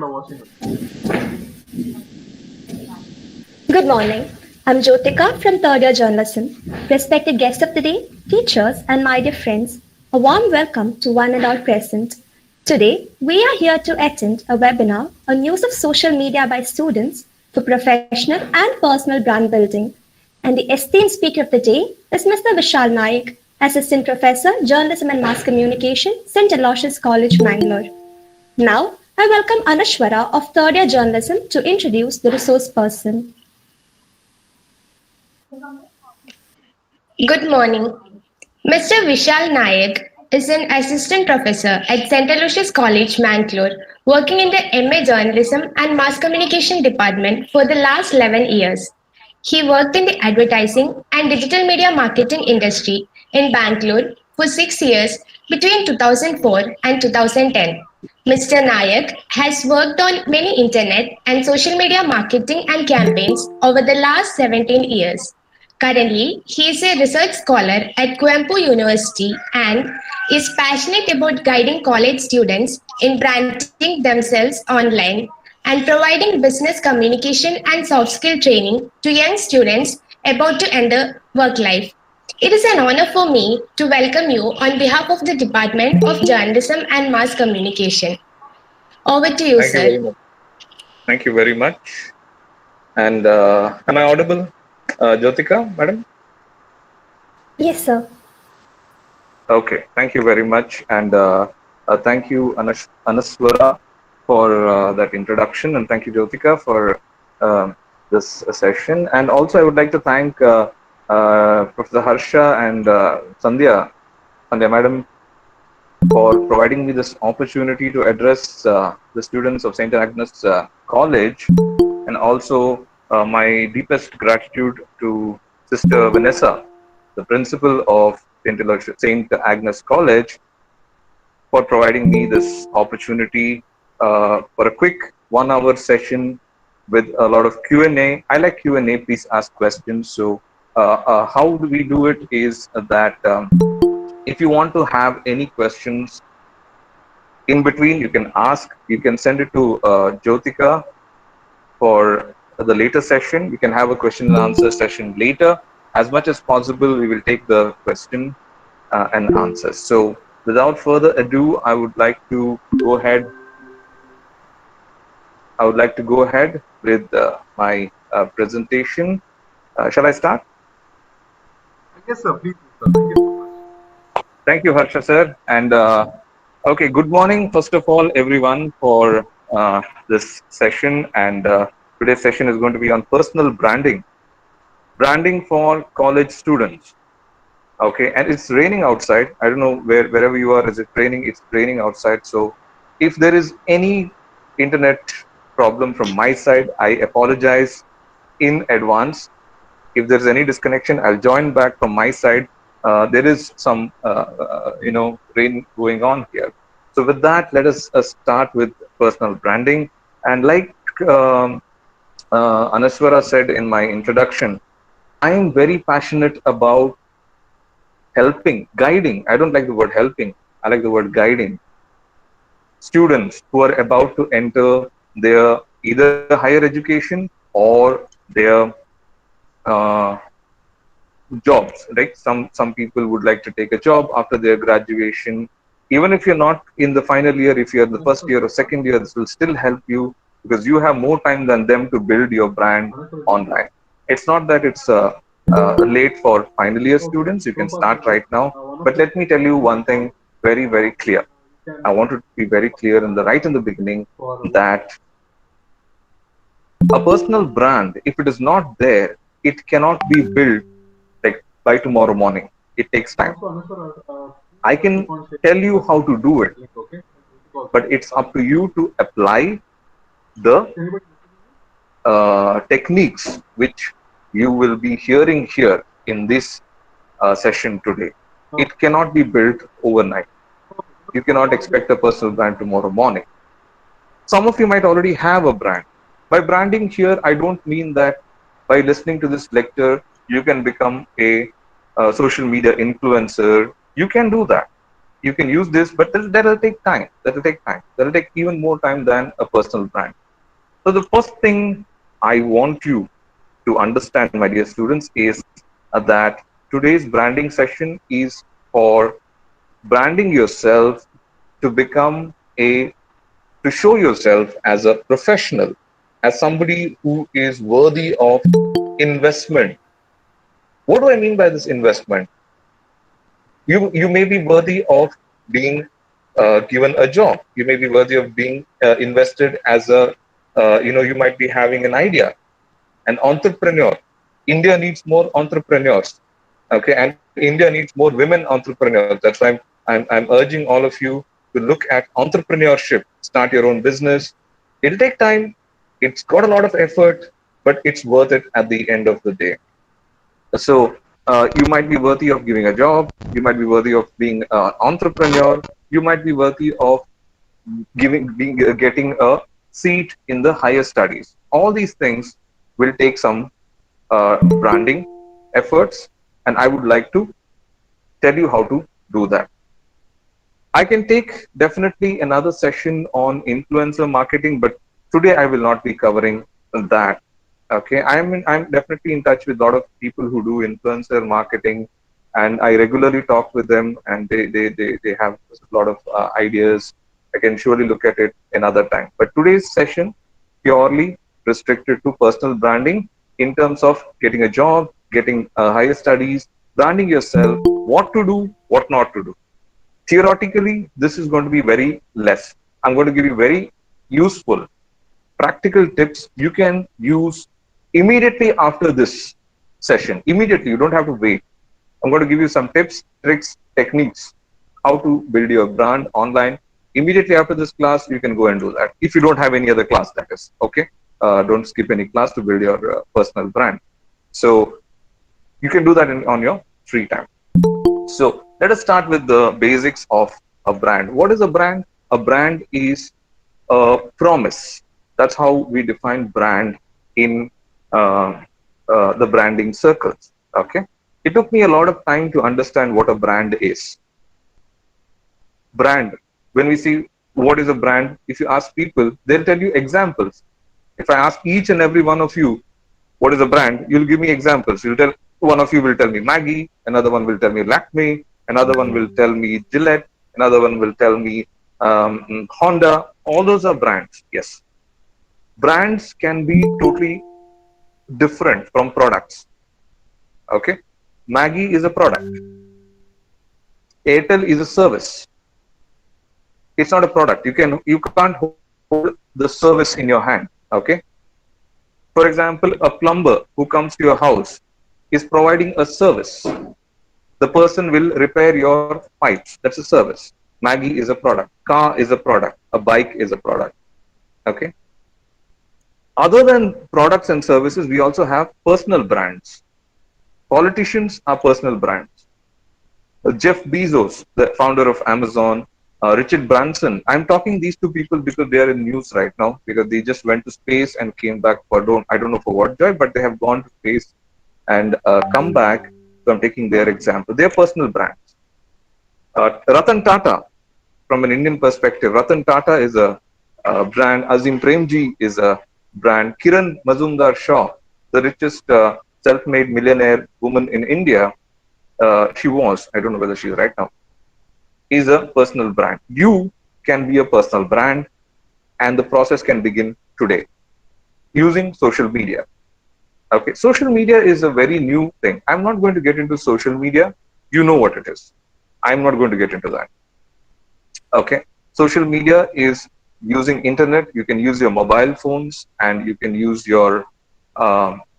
Good morning. I'm Jyotika from third year journalism. Respected guests of the day, teachers, and my dear friends, a warm welcome to one and all present. Today, we are here to attend a webinar on use of social media by students for professional and personal brand building. And the esteemed speaker of the day is Mr. Vishal Naik, Assistant Professor, Journalism and Mass Communication, St. Aloysius College, Mangalore. Now, I welcome Anashwara of third year journalism to introduce the resource person. Good morning. Mr. Vishal Nayak is an assistant professor at St. Aloysius College, Mangalore, working in the MA Journalism and Mass Communication department for the last 11 years. He worked in the advertising and digital media marketing industry in Bangalore for 6 years between 2004 and 2010. Mr. Nayak has worked on many internet and social media marketing and campaigns over the last 17 years. Currently, he is a research scholar at Coimbatore University and is passionate about guiding college students in branding themselves online and providing business communication and soft skill training to young students about to enter work life. It is an honor for me to welcome you on behalf of the Department of Journalism and Mass Communication. Over to you, Thank you sir. very much. Thank you very much. And am I audible, Jyotika, madam? Yes, sir. Okay. Thank you very much. And thank you, Anaswara, for that introduction. And thank you, Jyotika, for this session. And also, I would like to thank Professor Harsha and Sandhya, madam, for providing me this opportunity to address the students of St. Agnes College, and also my deepest gratitude to Sister Vanessa, the principal of St. Agnes College, for providing me this opportunity for a quick 1 hour session with a lot of Q&A. I like Q&A, please ask questions. So how do we do it is that if you want to have any questions in between, you can ask. You can send it to Jyotika for the later session. We can have a question and answer session later. As much as possible, we will take the question and answers. So without further ado, I would like to go ahead. With my presentation. Shall I start? Yes, sir. Please, sir. Thank you, Harsha sir. And okay, good morning, first of all, everyone, for this session. And today's session is going to be on personal branding for college students. Okay, and it's raining outside. I don't know wherever you are, is it raining? It's raining outside. So if there is any internet problem from my side, I apologize in advance. If there's any disconnection, I'll join back from my side. There is some, rain going on here. So with that, let us start with personal branding. And like Anaswara said in my introduction, I am very passionate about helping, guiding. I don't like the word helping. I like the word guiding students who are about to enter their either higher education or their jobs. Like some people would like to take a job after their graduation. Even if you're not in the final year, if you're in the first year or second year, this will still help you because you have more time than them to build your brand online. It's not that it's late for final year students. You can start right now. But let me tell you one thing very, very clear. I want to be very clear right in the beginning that a personal brand, if it is not there, it cannot be built like by tomorrow morning. It takes time. I can tell you how to do it, but it's up to you to apply the techniques which you will be hearing here in this session today. It cannot be built overnight. You cannot expect a personal brand tomorrow morning. Some of you might already have a brand. By branding here, I don't mean that by listening to this lecture, you can become a social media influencer. You can do that. You can use this, but that'll take time. That'll take time. That'll take even more time than a personal brand. So the first thing I want you to understand, my dear students, is that today's branding session is for branding yourself to become to show yourself as a professional, as somebody who is worthy of investment. What do I mean by this investment? You may be worthy of being given a job. You may be worthy of being invested as a you might be having an idea, an entrepreneur. India needs more entrepreneurs, okay, and India needs more women entrepreneurs. That's why I'm urging all of you to look at entrepreneurship. Start your own business. It'll take time. It's got a lot of effort, but it's worth it at the end of the day. So you might be worthy of giving a job. You might be worthy of being an entrepreneur. You might be worthy of getting a seat in the higher studies. All these things will take some branding efforts, and I would like to tell you how to do that. I can take definitely another session on influencer marketing, but today I will not be covering that. Okay, I'm definitely in touch with a lot of people who do influencer marketing, and I regularly talk with them, and they have a lot of ideas. I can surely look at it another time. But today's session purely restricted to personal branding in terms of getting a job, getting higher studies, branding yourself, what to do, what not to do. Theoretically, this is going to be very less. I'm going to give you very useful, practical tips you can use immediately after this session. Immediately, you don't have to wait. I'm going to give you some tips, tricks, techniques, how to build your brand online. Immediately after this class, you can go and do that. If you don't have any other class, that is, okay? Don't skip any class to build your personal brand. So you can do that on your free time. So let us start with the basics of a brand. What is a brand? A brand is a promise. That's how we define brand in the branding circles. Okay. It took me a lot of time to understand what a brand is. Brand. When we see what is a brand, if you ask people, they'll tell you examples. If I ask each and every one of you what is a brand, you'll give me examples. You'll tell one of you will tell me Maggi, another one will tell me Lakme, another one will tell me Gillette, another one will tell me Honda. All those are brands. Yes. Brands can be totally different from products. Okay. Maggi is a product. Airtel is a service. It's not a product. You can't hold the service in your hand. Okay. For example, a plumber who comes to your house is providing a service. The person will repair your pipes. That's a service. Maggi is a product. Car is a product. A bike is a product. Okay. Other than products and services, we also have personal brands. Politicians are personal brands. Jeff Bezos, the founder of Amazon, Richard Branson. I'm talking these two people because they are in news right now because they just went to space and came back for I don't know for what joy, but they have gone to space and come back. So I'm taking their example. They're personal brands. Ratan Tata, from an Indian perspective, Ratan Tata is a brand. Azim Premji is a brand. Kiran Mazumdar Shaw, the richest self-made millionaire woman in India, she was, I don't know whether she is right now, is a personal brand. You can be a personal brand, and the process can begin today using social media. Okay, social media is a very new thing. I'm not going to get into social media. You know what it is. I'm not going to get into that. Okay, social media is using internet. You can use your mobile phones and you can use your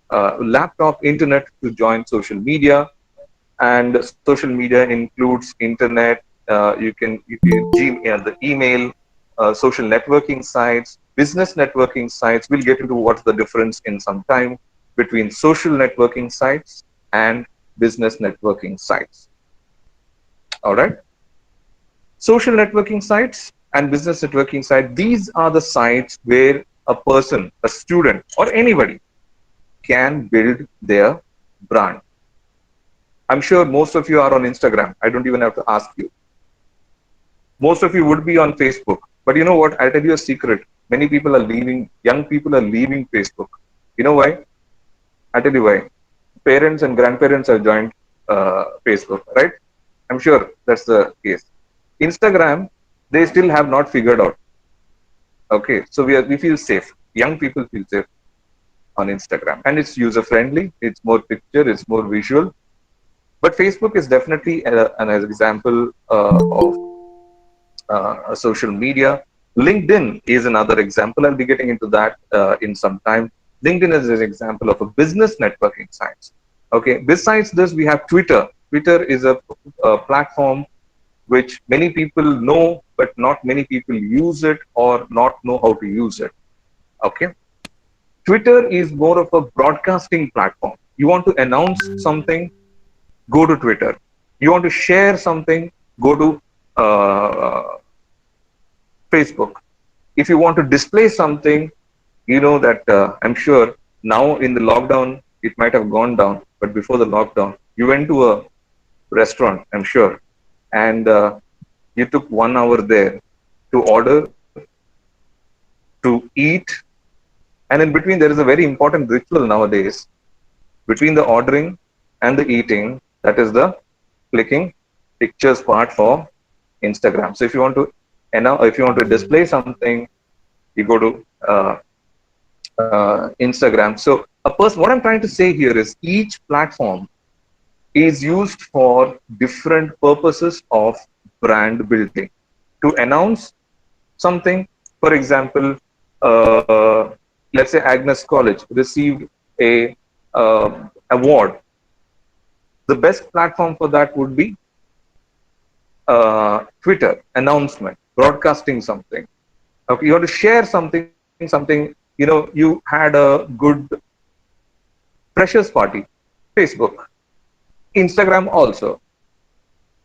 laptop internet to join social media. And social media includes internet. You can the email, social networking sites, business networking sites. We'll get into what's the difference in some time between social networking sites and business networking sites. All right. Social networking sites and business networking sites, these are the sites where a person, a student, or anybody can build their brand. I'm sure most of you are on Instagram. I don't even have to ask you. Most of you would be on Facebook. But you know what? I'll tell you a secret. Many people are leaving, young people are leaving Facebook. You know why? I'll tell you why. Parents and grandparents have joined Facebook, right? I'm sure that's the case. Instagram, they still have not figured out. Okay, so we feel safe. Young people feel safe on Instagram, and it's user friendly. It's more picture. It's more visual. But Facebook is definitely an example of a social media. LinkedIn is another example. I'll be getting into that in some time. LinkedIn is an example of a business networking site. Okay. Besides this, we have Twitter. Twitter is a platform which many people know, but not many people use it or not know how to use it. Okay. Twitter is more of a broadcasting platform. You want to announce something, go to Twitter. You want to share something, go to Facebook. If you want to display something, you know that I'm sure now in the lockdown, it might have gone down, but before the lockdown, you went to a restaurant, I'm sure, and you took 1 hour there to order, to eat, and in between, there is a very important ritual nowadays between the ordering and the eating. That is the clicking pictures part for Instagram. So if you want to, if you want to display something, you go to Instagram. So what I'm trying to say here is each platform is used for different purposes of brand building. To announce something, for example, let's say Agnes College received a award. The best platform for that would be Twitter announcement, broadcasting something. Okay, you want to share something. You had a good freshers party. Facebook, Instagram also.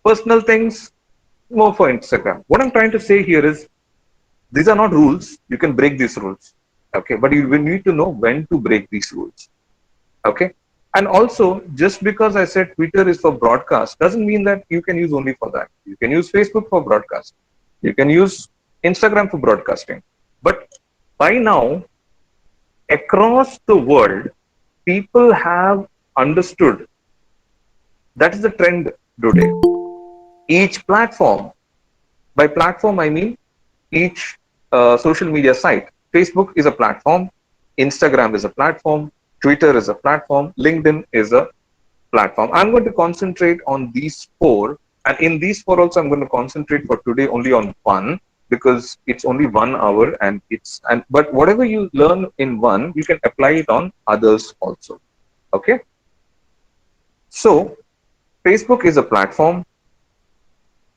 Personal things more for Instagram. What I'm trying to say here is these are not rules. You can break these rules. Okay, but you will need to know when to break these rules. Okay. And also, just because I said Twitter is for broadcast doesn't mean that you can use only for that. You can use Facebook for broadcast. You can use Instagram for broadcasting. But by now, across the world, people have understood that is the trend today. Each platform, by platform I mean each social media site. Facebook is a platform, Instagram is a platform, Twitter is a platform, LinkedIn is a platform. I'm going to concentrate on these four, and in these four also I'm going to concentrate for today only on one, because it's only 1 hour, but whatever you learn in one, you can apply it on others also. Okay. So Facebook is a platform,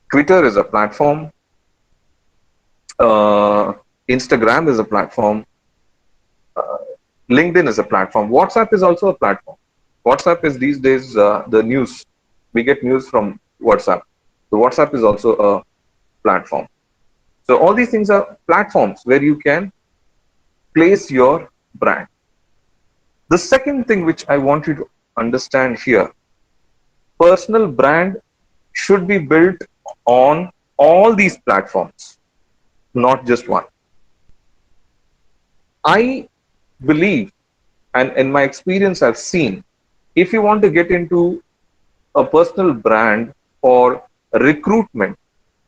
Twitter is a platform, Instagram is a platform, LinkedIn is a platform, WhatsApp is also a platform. WhatsApp is these days the news. We get news from WhatsApp. So WhatsApp is also a platform. So all these things are platforms where you can place your brand. The second thing which I want you to understand here, personal brand should be built on all these platforms, not just one. I believe, and in my experience I've seen, if you want to get into a personal brand for recruitment,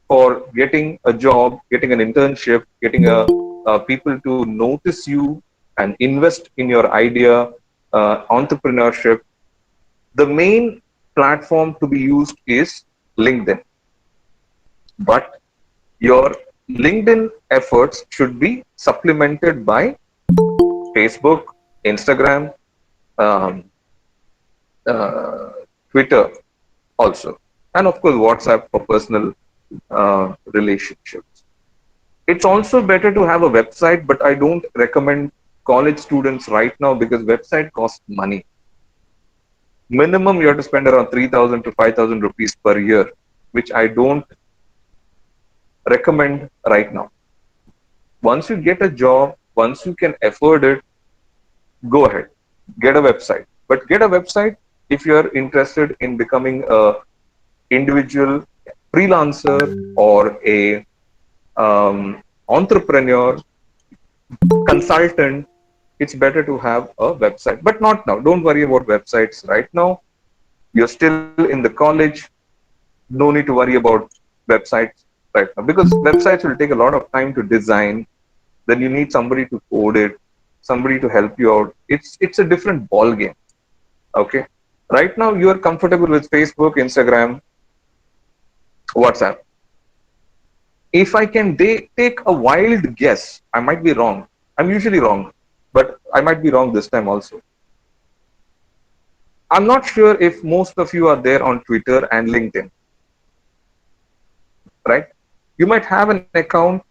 for getting a job, getting an internship, getting people to notice you and invest in your idea, entrepreneurship, the main platform to be used is LinkedIn. But your LinkedIn efforts should be supplemented by Facebook, Instagram, Twitter also, and of course WhatsApp for personal relationships. It's also better to have a website, but I don't recommend college students right now because website costs money. Minimum you have to spend around 3,000 to 5,000 rupees per year, which I don't recommend right now. Once you get a job, once you can afford it, go ahead, get a website. But get a website if you're interested in becoming a individual freelancer or a entrepreneur, consultant, it's better to have a website. But not now. Don't worry about websites right now. You're still in the college. No need to worry about websites right now because websites will take a lot of time to design. Then you need somebody to code it, somebody to help you out. It's a different ball game. Okay. Right now you are comfortable with Facebook, Instagram, WhatsApp. If I can take a wild guess, I might be wrong. I'm usually wrong, but I might be wrong this time also. I'm not sure if most of you are there on Twitter and LinkedIn, right? You might have an account,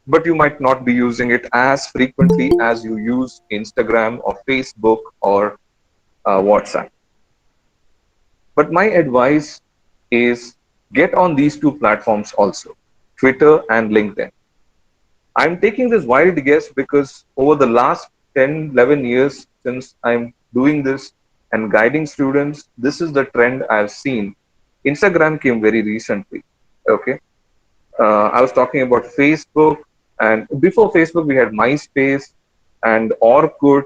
but you might not be using it as frequently as you use Instagram or Facebook or WhatsApp. But my advice is get on these two platforms also, Twitter and LinkedIn. I'm taking this wild guess because over the last 10, 11 years since I'm doing this and guiding students, this is the trend I've seen. Instagram came very recently. Okay. I was talking about Facebook, and before Facebook, we had MySpace and Orkut.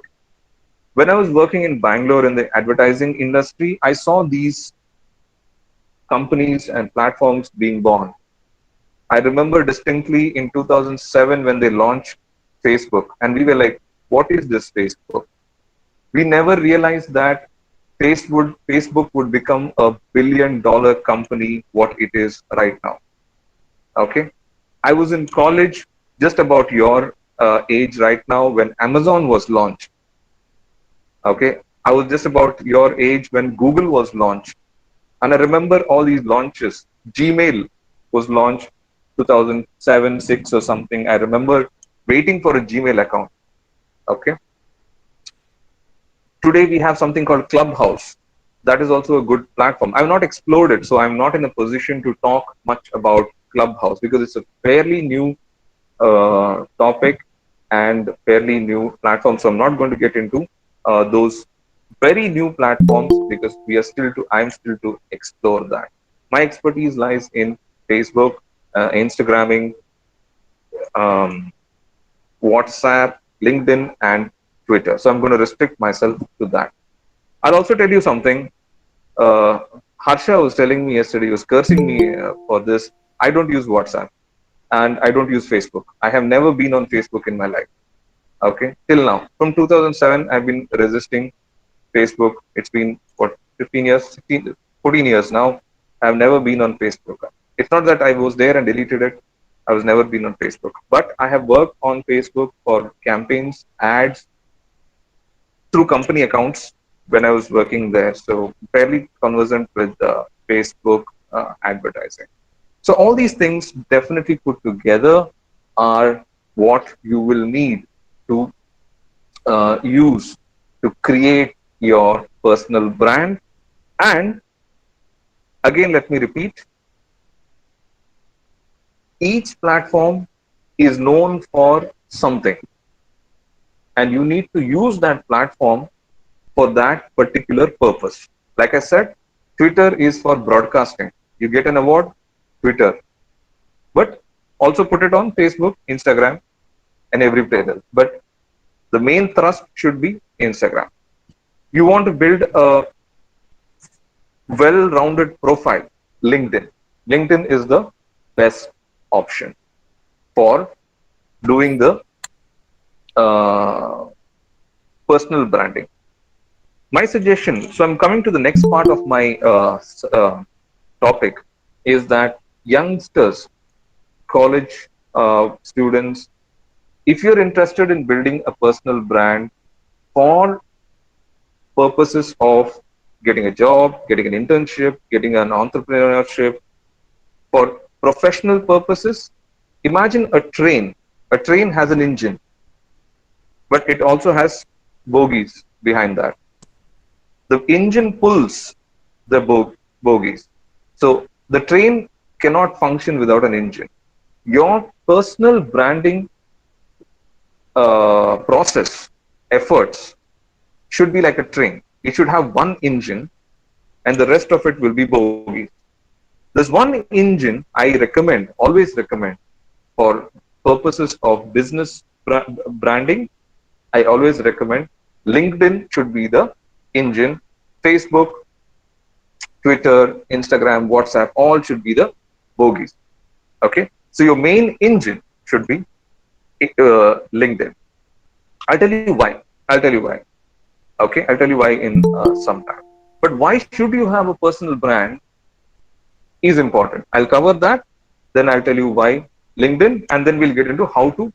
When I was working in Bangalore in the advertising industry, I saw these companies and platforms being born. I remember distinctly in 2007 when they launched Facebook, and we were like, what is this Facebook? We never realized that Facebook would become a billion-dollar company, what it is right now. Okay. I was in college, just about your age right now, when Amazon was launched. Okay. I was just about your age when Google was launched. And I remember all these launches. Gmail was launched 2007, 6 or something. I remember waiting for a Gmail account. Okay. Today we have something called Clubhouse. That is also a good platform. I've not explored it, so I'm not in a position to talk much about Clubhouse because it's a fairly new topic and fairly new platform. So I'm not going to get into those very new platforms because I'm still to explore that. My expertise lies in Facebook, Instagramming, WhatsApp, LinkedIn, and Twitter. So I'm going to restrict myself to that. I'll also tell you something. Harsha was telling me yesterday, he was cursing me for this. I don't use WhatsApp and I don't use Facebook. I have never been on Facebook in my life. Okay, till now. From 2007, I've been resisting Facebook. It's been, what, 15 years, 16, 14 years now. I've never been on Facebook. It's not that I was there and deleted it. I was never been on Facebook. But I have worked on Facebook for campaigns, ads, through company accounts when I was working there. So fairly conversant with Facebook advertising. So all these things definitely put together are what you will need to use to create your personal brand. And again, let me repeat, each platform is known for something, and you need to use that platform for that particular purpose. Like I said, Twitter is for broadcasting. You get an award, Twitter. But also put it on Facebook, Instagram, and every place else. But the main thrust should be Instagram. You want to build a well-rounded profile, LinkedIn. LinkedIn is the best option for doing the personal branding. My suggestion, so I'm coming to the next part of my topic, is that youngsters, college students, if you're interested in building a personal brand for purposes of getting a job, getting an internship, getting an entrepreneurship, for professional purposes, imagine a train. A train has an engine, but it also has bogies behind that. The engine pulls the bogies. So the train cannot function without an engine. Your personal branding process, efforts should be like a train. It should have one engine and the rest of it will be bogies. The There's one engine I recommend, always recommend for purposes of business branding. I always recommend LinkedIn should be the engine. Facebook, Twitter, Instagram, WhatsApp, all should be the bogies. Okay. So your main engine should be LinkedIn. I'll tell you why. I'll tell you why. Okay. I'll tell you why in some time. But why should you have a personal brand is important. I'll cover that. Then I'll tell you why LinkedIn, and then we'll get into how to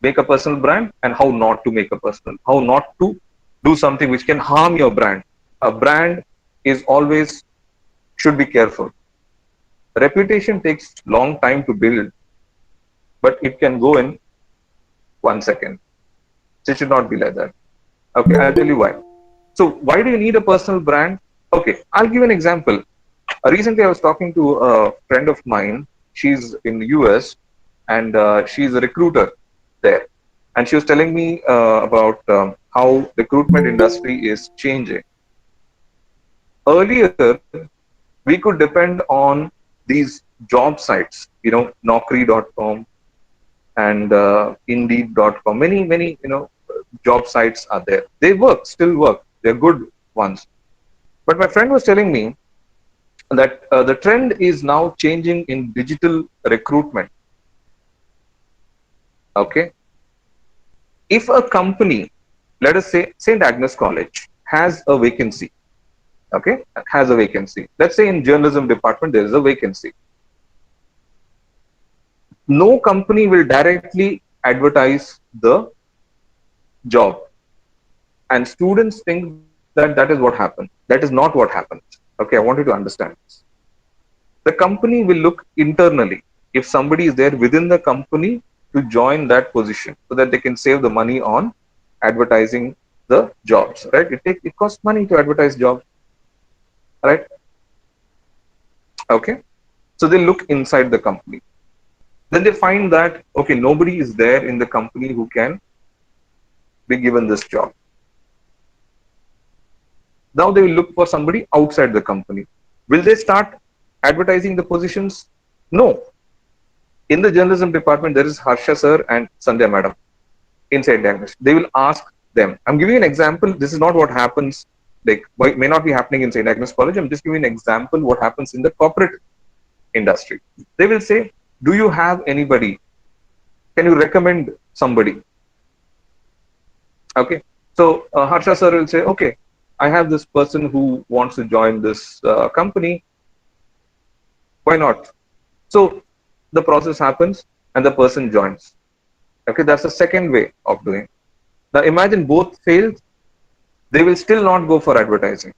make a personal brand and how not to make a personal, how not to do something which can harm your brand. A brand is always should be careful. Reputation takes long time to build, but it can go in 1 second. So it should not be like that. Okay, I'll tell you why. So why do you need a personal brand? Okay, I'll give an example. Recently, I was talking to a friend of mine. She's in the US and she's a recruiter there. And she was telling me about how recruitment industry is changing. Earlier, we could depend on these job sites, Naukri.com and Indeed.com. Many, job sites are there. They work, still work. They're good ones. But my friend was telling me that the trend is now changing in digital recruitment. Okay. If a company, let us say St. Agnes College, has a vacancy, okay, has a vacancy. Let's say in journalism department, there is a vacancy. No company will directly advertise the job. And students think that that is what happened. That is not what happens. Okay, I want you to understand this. The company will look internally. If somebody is there within the company to join that position so that they can save the money on advertising the jobs, right? It costs money to advertise jobs, right? Okay. So they look inside the company. Then they find that, okay, nobody is there in the company who can be given this job. Now they will look for somebody outside the company. Will they start advertising the positions? No. In the journalism department, there is Harsha sir and Sandhya madam inside Agnes. They will ask them. I'm giving an example. This is not what happens, like, it may not be happening in St. Agnes College. I'm just giving an example what happens in the corporate industry. They will say, do you have anybody? Can you recommend somebody? Okay. So Harsha sir will say, okay, I have this person who wants to join this company. Why not? So the process happens and the person joins. Okay, that's the second way of doing. Now imagine both failed. They will still not go for advertising.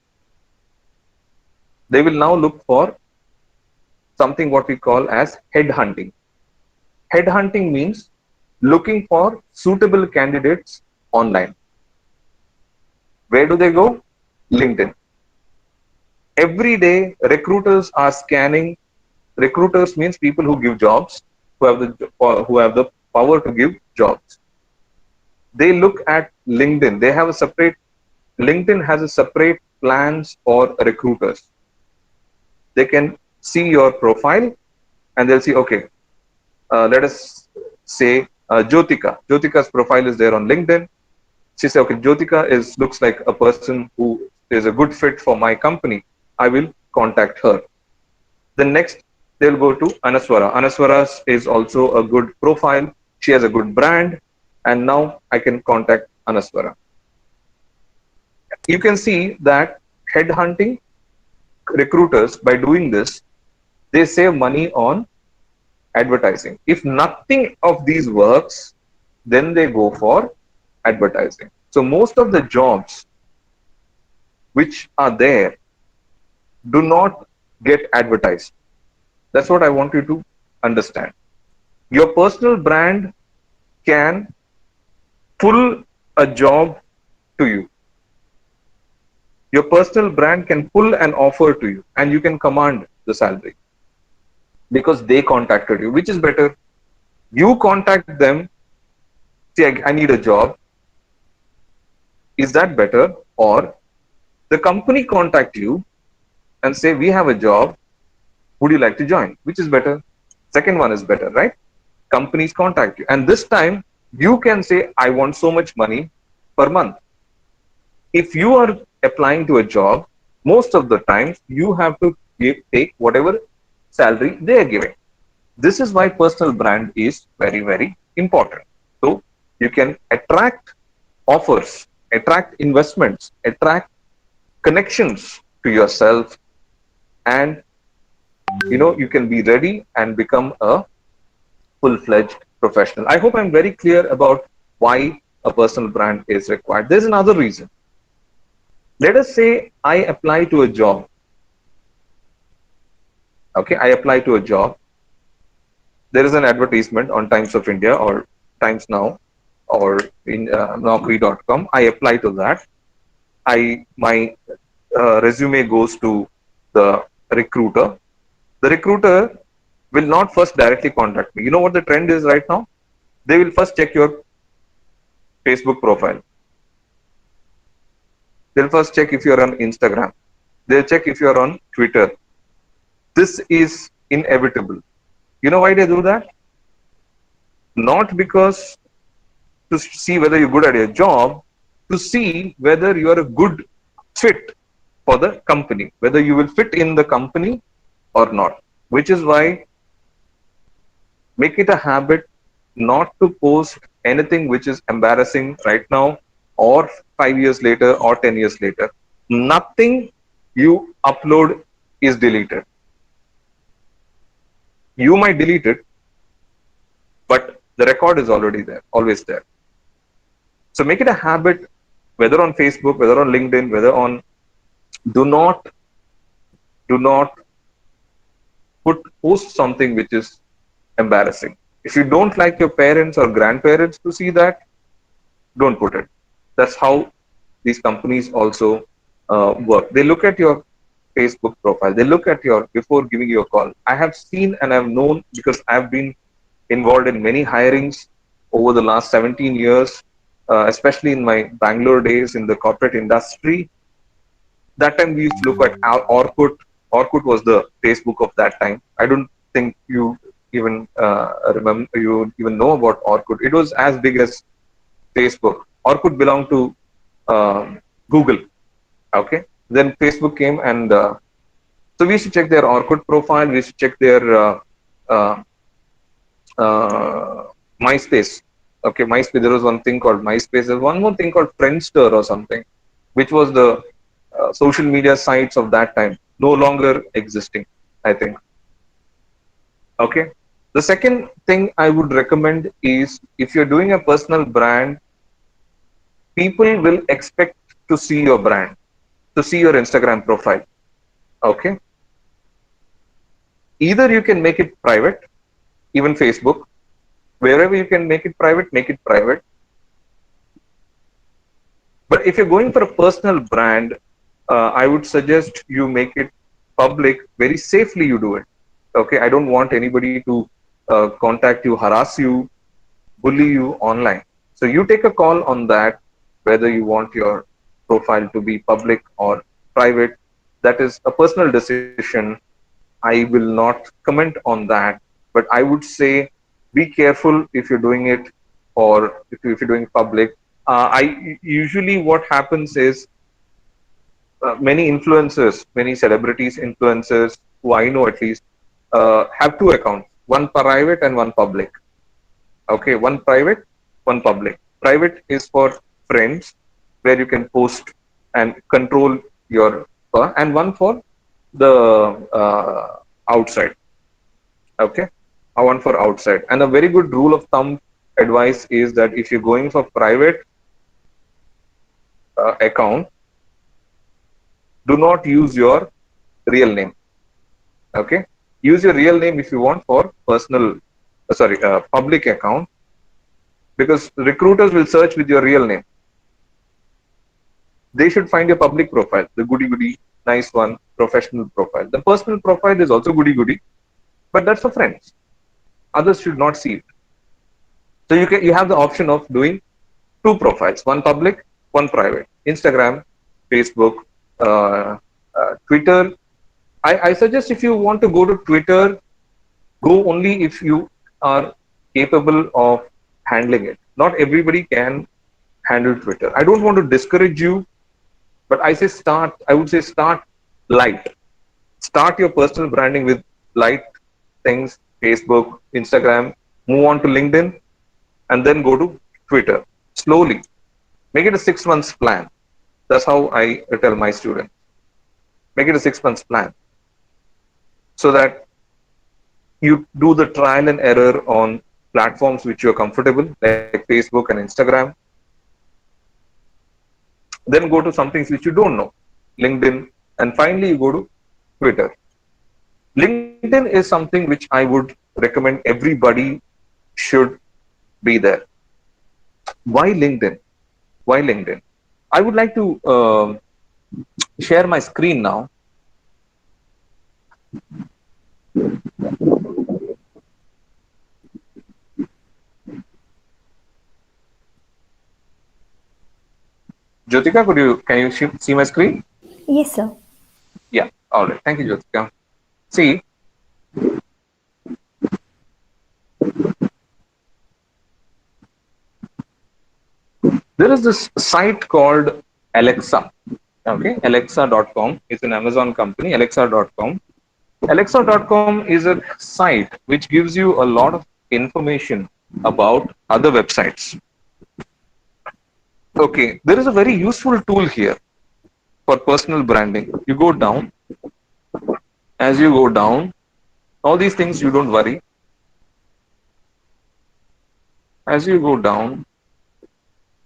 They will now look for something what we call as headhunting. Headhunting means looking for suitable candidates online. Where do they go? LinkedIn. Every day, recruiters are scanning. Recruiters means people who give jobs, who have the power to give jobs. They look at LinkedIn. They have a separate, LinkedIn has a separate plans for recruiters. They can see your profile and they'll see, okay, let us say Jyotika. Jyotika's profile is there on LinkedIn. She said, okay, Jyotika looks like a person who is a good fit for my company. I will contact her. The next, they'll go to Anaswara. Anaswara is also a good profile. She has a good brand. And now I can contact Anaswara. You can see that headhunting recruiters, by doing this, they save money on advertising. If nothing of these works, then they go for advertising. So most of the jobs which are there do not get advertised. That's what I want you to understand. Your personal brand can pull a job to you. Your personal brand can pull an offer to you and you can command the salary because they contacted you. Which is better? You contact them, say, I need a job. Is that better? Or the company contact you and say, we have a job. Would you like to join? Which is better? Second one is better, right? Companies contact you. And this time you can say, I want so much money per month. If you are applying to a job, most of the times you have to take whatever salary they are giving. This is why personal brand is very, very important. So you can attract offers, attract investments, attract connections to yourself, and you can be ready and become a full-fledged professional. I hope I'm very clear about why a personal brand is required. There's another reason. Let us say I apply to a job. Okay, I apply to a job. There is an advertisement on Times of India or Times Now or in Naukri.com. I apply to that. My resume goes to the recruiter. The recruiter will not first directly contact me. You know what the trend is right now? They will first check your Facebook profile. They'll first check if you're on Instagram. They'll check if you're on Twitter. This is inevitable. You know why they do that? Not because to see whether you're good at your job, to see whether you are a good fit for the company, whether you will fit in the company or not. Which is why make it a habit not to post anything which is embarrassing right now or 5 years later or 10 years later. Nothing you upload is deleted. You might delete it, but the record is already there, always there. So make it a habit, whether on Facebook, whether on LinkedIn, whether on, do not post something which is embarrassing. If you don't like your parents or grandparents to see that, don't put it. That's how these companies also work. They look at your Facebook profile. They look at your, before giving you a call. I have seen and I've known, because I've been involved in many hirings over the last 17 years, especially in my Bangalore days in the corporate industry. That time we used to look at Orkut. Orkut was the Facebook of that time. I don't think you even know about Orkut. It was as big as Facebook. Orkut belonged to Google. Okay. Then Facebook came, and so we used to check their Orkut profile. We used to check their MySpace. Okay, MySpace. There was one thing called MySpace. There's one more thing called Friendster or something, which was the social media sites of that time. No longer existing, I think. Okay. The second thing I would recommend is, if you're doing a personal brand, people will expect to see your brand, to see your Instagram profile. Okay. Either you can make it private, even Facebook, wherever you can make it private, make it private. But if you're going for a personal brand, I would suggest you make it public. Very safely you do it. Okay. I don't want anybody to contact you, harass you, bully you online. So you take a call on that, whether you want your profile to be public or private. That is a personal decision. I will not comment on that, but I would say be careful if you're doing it, or if you're doing public. I usually, what happens is, many influencers, many celebrities, influencers who I know at least, have two accounts, one private and one public. Okay, one private, one public. Private is for friends, where you can post and control your, and one for the outside. Okay, one for outside. And a very good rule of thumb advice is that if you're going for private account, do not use your real name. Okay, use your real name if you want for personal, public account, because recruiters will search with your real name. They should find your public profile, the goody, nice one, professional profile. The personal profile is also goody, but that's for friends. Others should not see it. So you have the option of doing two profiles, one public, one private. Instagram, Facebook, Twitter, I suggest if you want to go to Twitter, go only if you are capable of handling it. Not everybody can handle Twitter. I don't want to discourage you, but I would say start light. Start your personal branding with light things, Facebook, Instagram, move on to LinkedIn, and then go to Twitter. Slowly. Make it a 6 months plan. That's how I tell my students. Make it a 6 months plan so that you do the trial and error on platforms which you're comfortable, like Facebook and Instagram. Then go to some things which you don't know, LinkedIn, and finally you go to Twitter. LinkedIn is something which I would recommend everybody should be there. Why LinkedIn? Why LinkedIn? I would like to share my screen now. Jyotika, can you see my screen? Yes, sir. Yeah. All right. Thank you, Jyotika. See, there is this site called Alexa. Okay, Alexa.com is an Amazon company. Alexa.com. Alexa.com is a site which gives you a lot of information about other websites. Okay, there is a very useful tool here for personal branding. You go down. As you go down, all these things you don't worry. As you go down,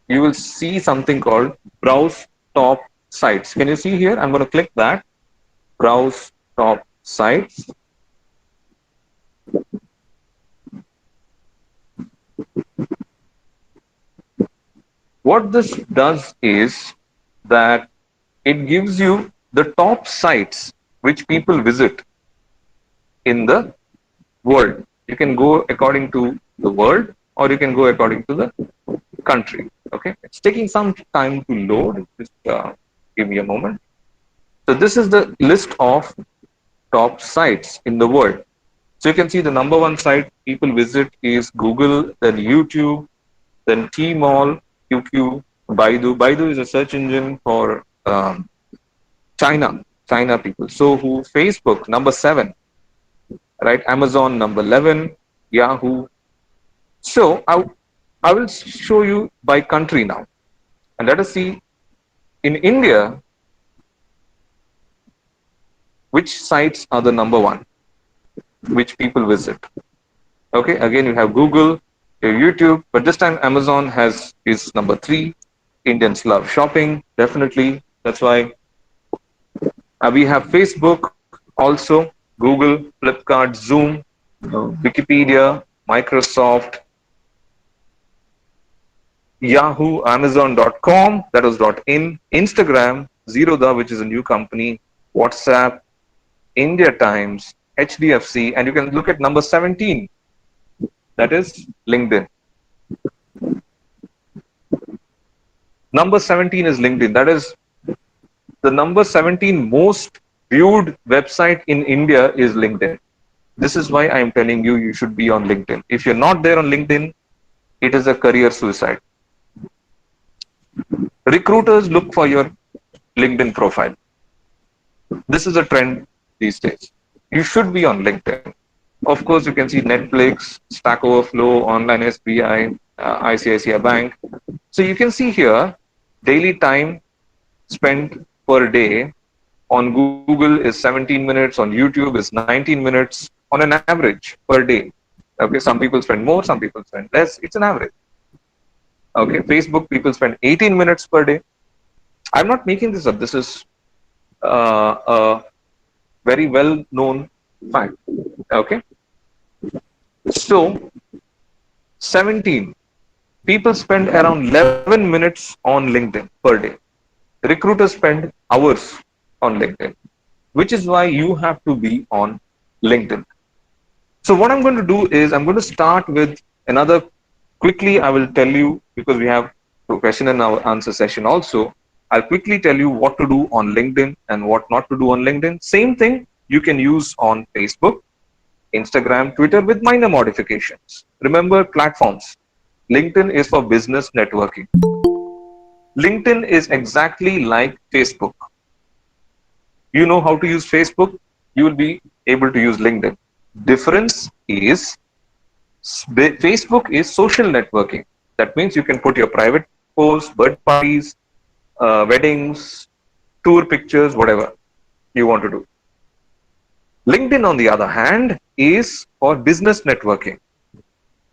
you will see something called Browse Top Sites. Can you see here? I'm going to click that. Browse Top Sites. What this does is that it gives you the top sites which people visit in the world. You can go according to the world or you can go according to the country. Okay, it's taking some time to load. Just give me a moment. So this is the list of top sites in the world. So you can see the number one site people visit is Google, then YouTube, then Tmall, QQ, Baidu. Baidu is a search engine for China people. So Facebook, number 7, right? Amazon, number 11, Yahoo. So I will show you by country now. And let us see in India, which sites are the number one, which people visit. Okay, again, you have Google, your YouTube, but this time Amazon is number 3. Indians love shopping, definitely. That's why we have Facebook also, Google, Flipkart, Zoom, Wikipedia, Microsoft, Yahoo, Amazon.com, that was .in, Instagram, Zerodha, which is a new company, WhatsApp, India Times, HDFC, and you can look at number 17, that is LinkedIn. Number 17 is LinkedIn. That is the number 17 most viewed website in India is LinkedIn. This is why I am telling you, you should be on LinkedIn. If you're not there on LinkedIn, it is a career suicide. Recruiters look for your LinkedIn profile. This is a trend these days. You should be on LinkedIn. Of course, you can see Netflix, Stack Overflow, Online SBI, ICICI Bank. So you can see here, daily time spent per day on Google is 17 minutes, on YouTube is 19 minutes on an average per day. Okay, some people spend more, some people spend less. It's an average. Okay, Facebook, people spend 18 minutes per day. I'm not making this up. This is a very well-known fact. Okay. So, 17. People spend around 11 minutes on LinkedIn per day. Recruiters spend hours on LinkedIn, which is why you have to be on LinkedIn. So what I'm going to do is I'm going to start with another. Quickly, I will tell you, because we have a question and answer session also, I'll quickly tell you what to do on LinkedIn and what not to do on LinkedIn. Same thing, you can use on Facebook, Instagram, Twitter with minor modifications. Remember platforms. LinkedIn is for business networking. LinkedIn is exactly like Facebook. You know how to use Facebook, you will be able to use LinkedIn. Difference is Facebook is social networking. That means you can put your private posts, birthday parties, weddings, tour pictures, whatever you want to do. LinkedIn, on the other hand, is for business networking.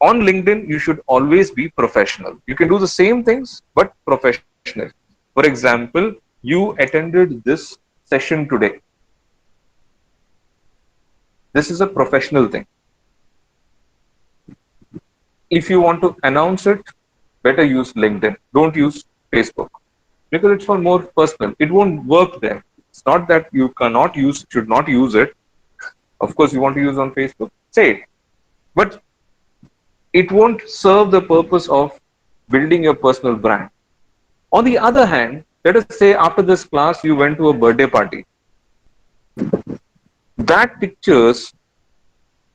On LinkedIn, you should always be professional. You can do the same things, but professional. For example, you attended this session today. This is a professional thing. If you want to announce it, better use LinkedIn. Don't use Facebook because it's for more personal. It won't work there. It's not that you cannot use, should not use it. Of course, you want to use on Facebook, say it. But it won't serve the purpose of building your personal brand. On the other hand, let us say after this class, you went to a birthday party. That pictures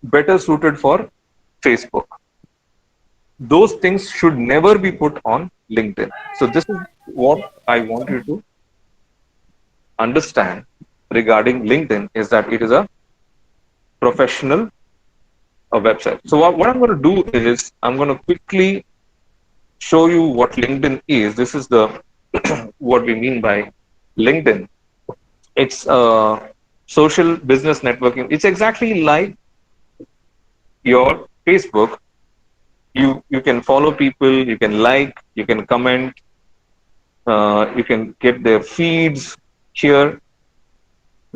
better suited for Facebook. Those things should never be put on LinkedIn. So this is what I want you to understand regarding LinkedIn is that it is a professional website. So what I'm going to do is I'm going to quickly show you what LinkedIn is. This is the what we mean by LinkedIn. It's social business networking. It's exactly like your Facebook. You can follow people, you can like, you can comment, you can get their feeds here.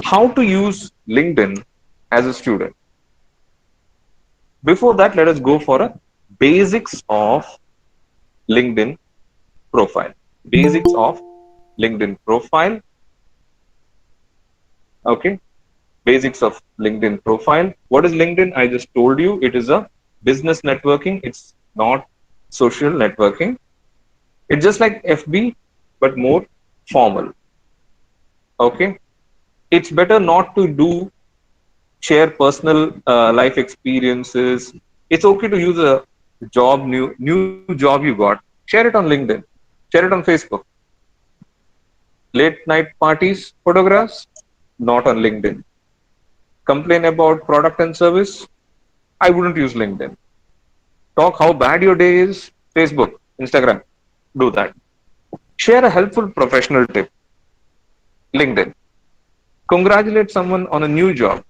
How to use LinkedIn as a student? Before that, let us go for a basics of LinkedIn profile. Basics of LinkedIn profile. Okay. Basics of LinkedIn profile. What is LinkedIn? I just told you it is a business networking. It's not social networking. It's just like FB, but more formal. Okay. It's better not to do share personal life experiences. It's okay to use a new job you got. Share it on LinkedIn. Share it on Facebook. Late night parties, photographs, not on LinkedIn. Complain about product and service, I wouldn't use LinkedIn. Talk how bad your day is, Facebook, Instagram, do that. Share a helpful professional tip, LinkedIn. Congratulate someone on a new job,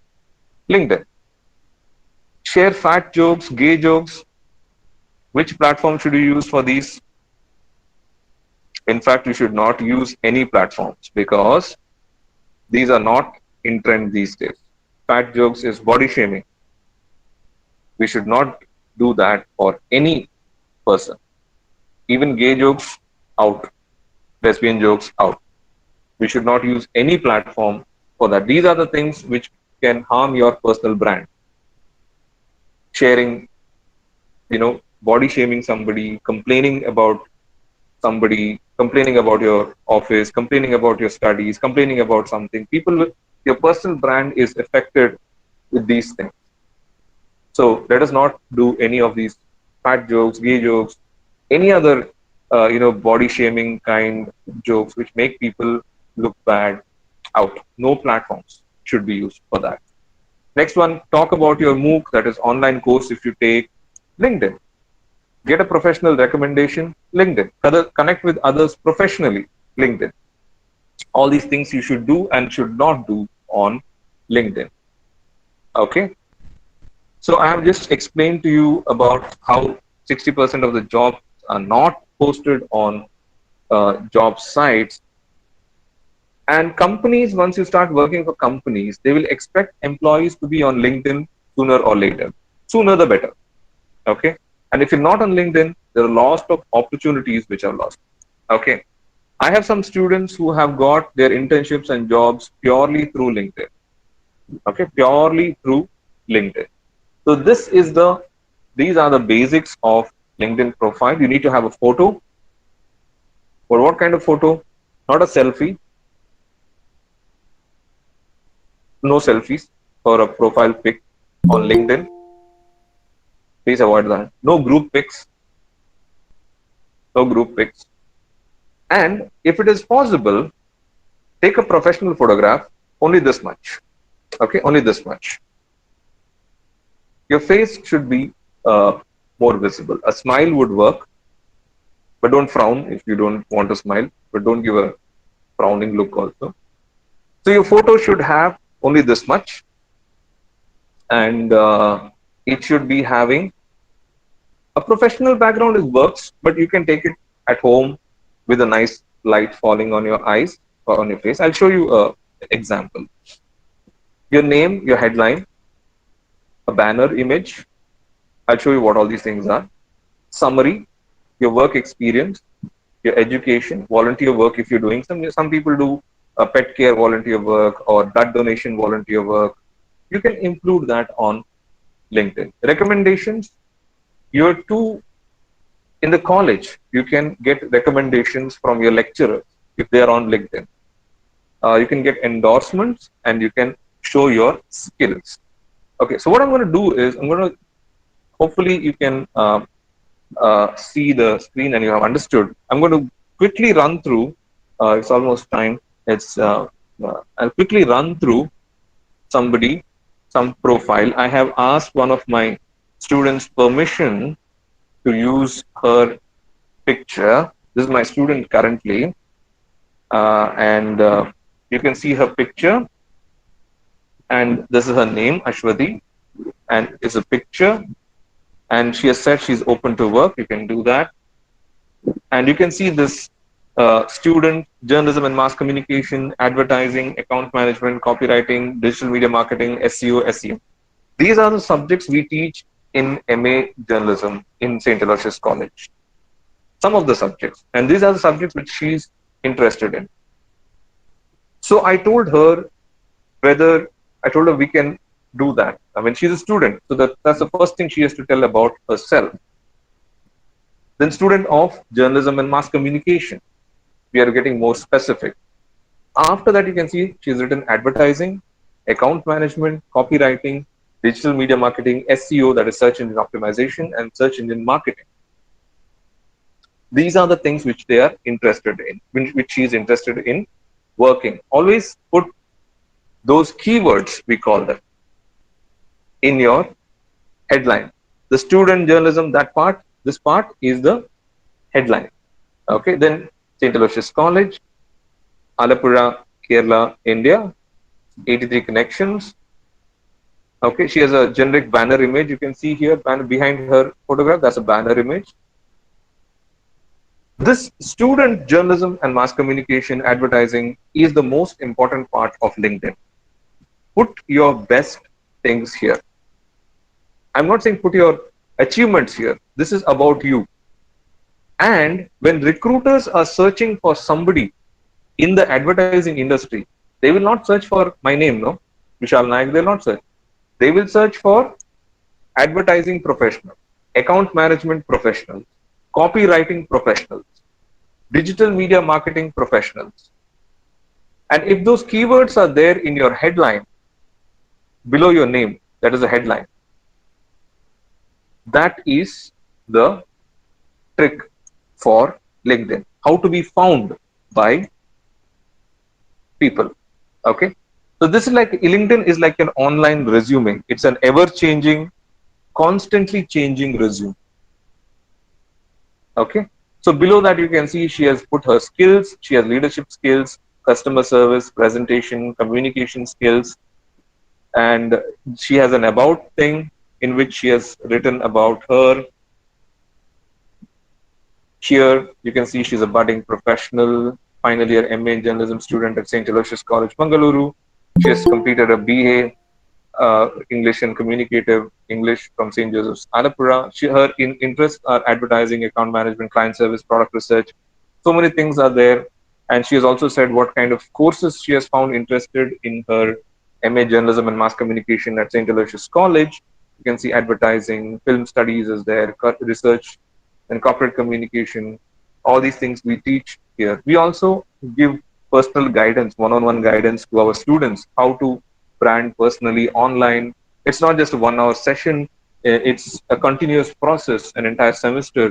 LinkedIn. Share fat jokes, gay jokes. Which platform should you use for these? In fact, you should not use any platforms because these are not in trend these days. Fat jokes is body shaming. We should not do that for any person. Even gay jokes, out. Lesbian jokes, out. We should not use any platform for that. These are the things which can harm your personal brand. Sharing, body shaming somebody, complaining about somebody, complaining about your office, complaining about your studies, complaining about something. Your personal brand is affected with these things. So let us not do any of these fat jokes, gay jokes, any other, body shaming kind jokes which make people look bad. Out. No platforms should be used for that. Next one, talk about your MOOC, that is online course if you take, LinkedIn. Get a professional recommendation, LinkedIn. Connect with others professionally, LinkedIn. All these things you should do and should not do on LinkedIn. Okay. So I have just explained to you about how 60% of the jobs are not posted on job sites. And companies, once you start working for companies, they will expect employees to be on LinkedIn sooner or later. Sooner the better. Okay. And if you're not on LinkedIn, there are lots of opportunities which are lost. Okay. I have some students who have got their internships and jobs purely through LinkedIn. Okay. Purely through LinkedIn. So these are the basics of LinkedIn profile. You need to have a photo. For what kind of photo? Not a selfie. No selfies for a profile pic on LinkedIn. Please avoid that. No group pics. No group pics. And if it is possible, take a professional photograph, only this much. Okay, only this much. Your face should be more visible. A smile would work, but don't frown if you don't want to smile, but don't give a frowning look also. So your photo should have only this much, and it should be having a professional background. It works, but you can take it at home with a nice light falling on your eyes or on your face. I'll show you a example. Your name, your headline, a banner image. I'll show you what all these things are. Summary, your work experience, your education, volunteer work if you're doing some people do pet care volunteer work or blood donation volunteer work. You can include that on LinkedIn. Recommendations, you're two in the college, you can get recommendations from your lecturers if they are on LinkedIn. You can get endorsements and you can show your skills. Okay, so what I'm going to do is I'm going to, hopefully you can see the screen and you have understood. I'm going to quickly run through, it's almost time. I'll quickly run through some profile. I have asked one of my students permission to use her picture. This is my student currently, and you can see her picture, and this is her name, Ashwati, and it's a picture, and she has said she's open to work. You can do that, and you can see this student, journalism and mass communication, advertising, account management, copywriting, digital media marketing, SEO, SEM. These are the subjects we teach in MA journalism in St. Aloysius College. Some of the subjects, and these are the subjects which she's interested in. So I told her we can do that. I mean, she's a student, so that's the first thing she has to tell about herself. Then student of journalism and mass communication. We are getting more specific. After that, you can see she's written advertising, account management, copywriting, digital media marketing, SEO, that is search engine optimization, and search engine marketing. These are the things which they are interested in, which she is interested in working. Always put those keywords, we call them, in your headline. The student journalism, this part is the headline. Okay, then St. Aloysius College, Alappuzha, Kerala, India, 83 connections. Okay, she has a generic banner image. You can see here, banner behind her photograph, that's a banner image. This student journalism and mass communication advertising is the most important part of LinkedIn. Put your best things here. I'm not saying put your achievements here. This is about you. And when recruiters are searching for somebody in the advertising industry, they will not search for my name, no? Vishal Nayak, they will not search. They will search for advertising professional, account management professionals, copywriting professionals, digital media marketing professionals. And if those keywords are there in your headline, below your name, that is a headline. That is the trick for LinkedIn. How to be found by people. Okay. So this is like, LinkedIn is like an online resume. It's an ever-changing, constantly changing resume. Okay. So below that, you can see she has put her skills. She has leadership skills, customer service, presentation, communication skills. And she has an about thing in which she has written about her. Here, you can see she's a budding professional, final year MA journalism student at St. Aloysius College, Bangalore. She has completed a BA English and Communicative English from St. Joseph's, Alappuzha. Her interests are advertising, account management, client service, product research. So many things are there. And she has also said what kind of courses she has found interested in her MA journalism and mass communication at St. Aloysius College. You can see advertising, film studies is there, research and corporate communication. All these things we teach here. We also give personal guidance, one-on-one guidance to our students, how to brand personally online. It's not just a 1 hour session. It's a continuous process, an entire semester.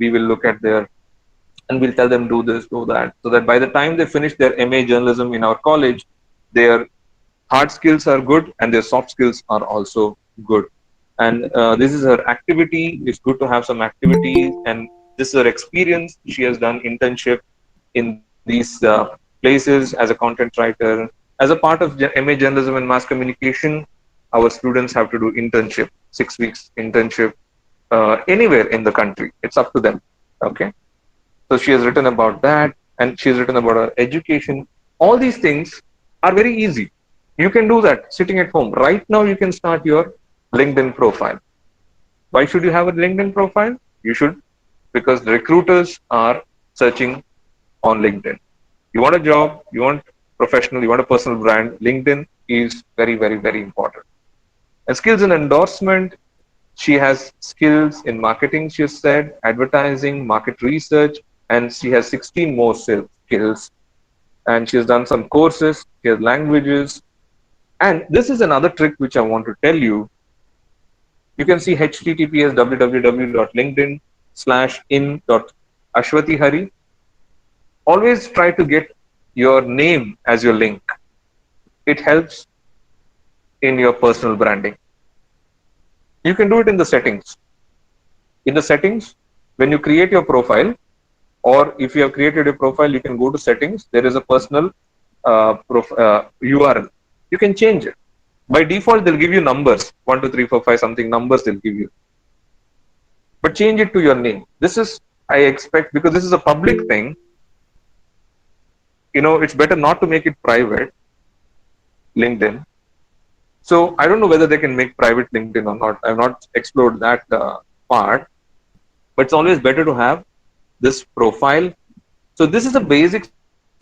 We will look at their and we'll tell them do this, do that, so that by the time they finish their MA journalism in our college, their hard skills are good and their soft skills are also good. And this is her activity. It's good to have some activities, and this is her experience. She has done internship in these places as a content writer. As a part of MA journalism and mass communication, our students have to do internship, 6 weeks internship anywhere in the country. It's up to them. Okay. So she has written about that, and she has written about her education. All these things are very easy. You can do that sitting at home. Right now, you can start your LinkedIn profile. Why should you have a LinkedIn profile? You should, because the recruiters are searching on LinkedIn. You want a job, you want professional, you want a personal brand. LinkedIn is very, very, very important. And skills in endorsement, she has skills in marketing, she has said, advertising, market research, and she has 16 more skills. And she has done some courses, she has languages. And this is another trick which I want to tell you. You can see https www.linkedin/in.ashwatihari. Always try to get your name as your link. It helps in your personal branding. You can do it in the settings. In the settings, when you create your profile, or if you have created a profile, you can go to settings. There is a personal URL. You can change it. By default, they'll give you numbers, 1, 2, 3, 4, 5, something numbers they'll give you. But change it to your name. This is, I expect, because this is a public thing, it's better not to make it private, LinkedIn. So I don't know whether they can make private LinkedIn or not. I've not explored that part, but it's always better to have this profile. So this is the basics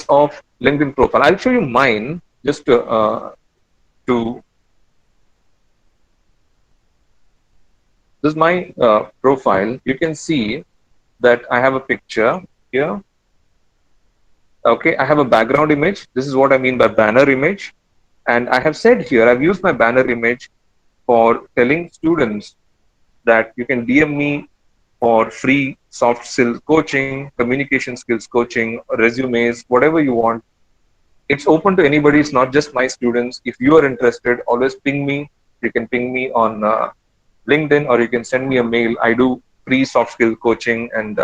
of LinkedIn profile. I'll show you mine just to this is my profile. You can see that I have a picture here. Okay, I have a background image. This is what I mean by banner image. And I have said here, I've used my banner image for telling students that you can DM me for free soft skills coaching, communication skills coaching, resumes, whatever you want. It's open to anybody. It's not just my students. If you are interested, always ping me. You can ping me on LinkedIn, or you can send me a mail. I do free soft skill coaching and